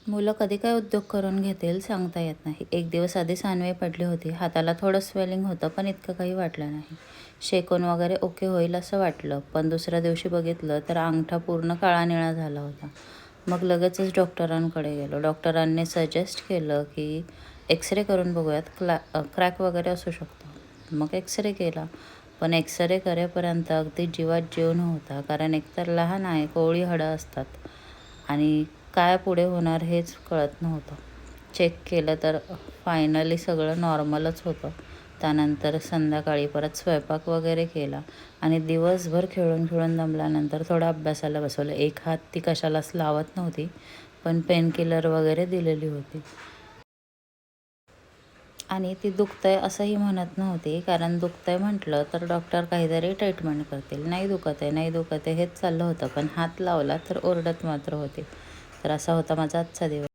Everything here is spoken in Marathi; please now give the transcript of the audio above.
मुलं कधी काय उद्योग करून घेतील सांगता येत नाही. एक दिवस आधी सानवी पडली होती. हाताला थोडं स्वेलिंग होतं, पण इतकं काही वाटलं नाही. शेकून वगैरे ओके होईल असं वाटलं, पण दुसऱ्या दिवशी बघितलं तर अंगठा पूर्ण काळा निळा झाला होता. मग लगेचच डॉक्टरांकडे गेलो. डॉक्टरांनी सजेस्ट केलं की एक्सरे करून बघूयात, क्रॅक वगैरे असू शकतो. मग एक्सरे केला, पण एक्सरे करेपर्यंत अगदी जीवात जीव नव्हता. कारण एकतर लहान आहे, कोवळी हाडं असतात आणि काय पुढे होणार हेच कळत नव्हतं. चेक केलं तर फायनली सगळं नॉर्मलच होतं. त्यानंतर संध्याकाळी परत स्वयंपाक वगैरे केला आणि दिवसभर खेळून खेळून दमल्यानंतर थोडं अभ्यासाला बसवलं. एक हात ती कशालाच लावत नव्हती, पण पेनकिलर वगैरे दिलेली होती. आणि ती दुखतंय असंही म्हणत नव्हती, कारण दुखतंय म्हटलं तर डॉक्टर काहीतरी ट्रीटमेंट करतील. नाही दुखत आहे, नाही दुखत आहे हेच चाललं होतं, पण हात लावला तर ओरडत मात्र होती. तर असा होता माझा आजचा दिवस.